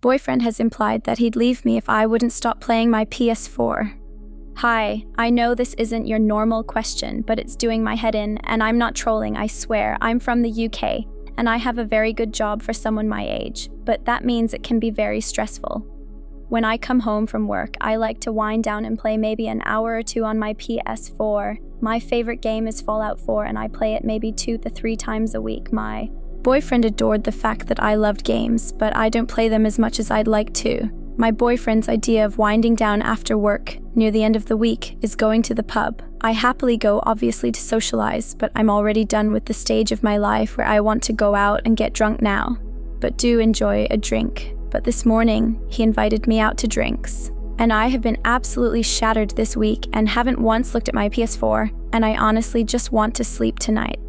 Boyfriend has implied that he'd leave me if I wouldn't stop playing my PS4. Hi, I know this isn't your normal question, but it's doing my head in, and I'm not trolling, I swear. I'm from the UK, and I have a very good job for someone my age, but that means it can be very stressful. When I come home from work, I like to wind down and play maybe an hour or two on my PS4. My favorite game is Fallout 4, and I play it maybe 2 to 3 times a week. My boyfriend adored the fact that I loved games, but I don't play them as much as I'd like to. My boyfriend's idea of winding down after work, near the end of the week, is going to the pub. I happily go, obviously, to socialize, but I'm already done with the stage of my life where I want to go out and get drunk now, but do enjoy a drink. But this morning, he invited me out to drinks, and I have been absolutely shattered this week and haven't once looked at my PS4, and I honestly just want to sleep tonight.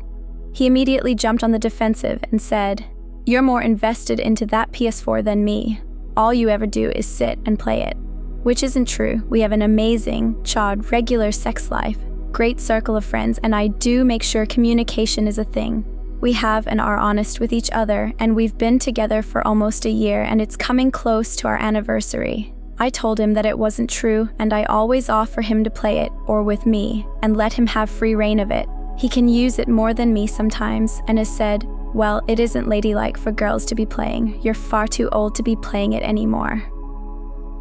He immediately jumped on the defensive and said, "You're more invested into that PS4 than me. All you ever do is sit and play it." Which isn't true. We have an amazing, chilled, regular sex life, great circle of friends, and I do make sure communication is a thing. We have and are honest with each other, and we've been together for almost a year, and it's coming close to our anniversary. I told him that it wasn't true, and I always offer him to play it, or with me, and let him have free reign of it. He can use it more than me sometimes, and has said, "Well, it isn't ladylike for girls to be playing. You're far too old to be playing it anymore."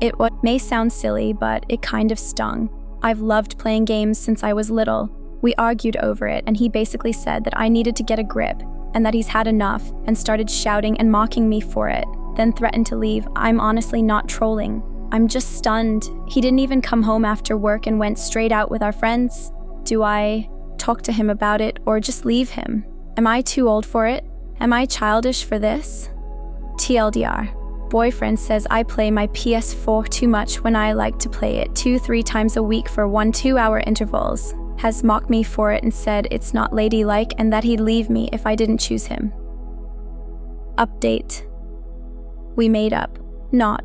It may sound silly, but it kind of stung. I've loved playing games since I was little. We argued over it, and he basically said that I needed to get a grip, and that he's had enough, and started shouting and mocking me for it, then threatened to leave. I'm honestly not trolling. I'm just stunned. He didn't even come home after work and went straight out with our friends. Do I talk to him about it, or just leave him? Am I too old for it? Am I childish for this? TLDR. Boyfriend says I play my PS4 too much when I like to play it 2-3 times a week for 1-2 hour intervals. Has mocked me for it and said it's not ladylike and that he'd leave me if I didn't choose him. Update. We made up. Not.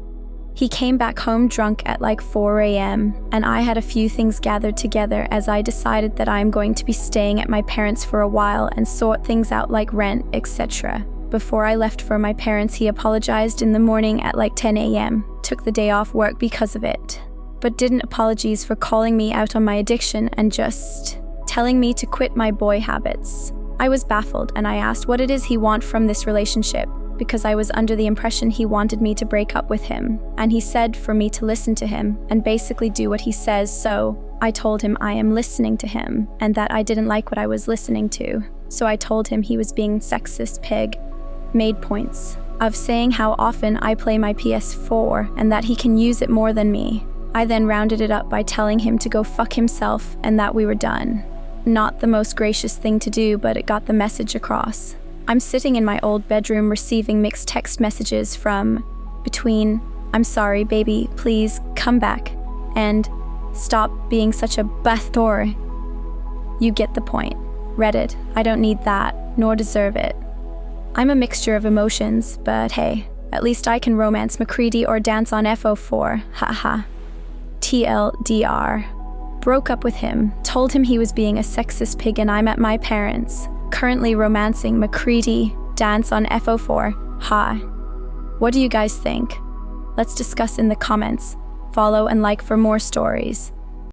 He came back home drunk at like 4 a.m. and I had a few things gathered together as I decided that I'm going to be staying at my parents' for a while and sort things out like rent, etc. Before I left for my parents, he apologized in the morning at like 10 a.m., took the day off work because of it, but didn't apologize for calling me out on my addiction and just telling me to quit my boy habits. I was baffled and I asked what it is he wants from this relationship, because I was under the impression he wanted me to break up with him, and he said for me to listen to him and basically do what he says, so I told him I am listening to him and that I didn't like what I was listening to. So I told him he was being sexist pig. Made points of saying how often I play my PS4 and that he can use it more than me. I then rounded it up by telling him to go fuck himself and that we were done. Not the most gracious thing to do, but it got the message across. I'm sitting in my old bedroom receiving mixed text messages from between "I'm sorry, baby, please come back," and "Stop being such a bathor." You get the point. Reddit, I don't need that, nor deserve it. I'm a mixture of emotions, but hey, at least I can romance McCready or dance on FO4, haha. TLDR. Broke up with him, told him he was being a sexist pig and I'm at my parents'. Currently romancing McCready, dance on FO4, ha. What do you guys think? Let's discuss in the comments. Follow and like for more stories.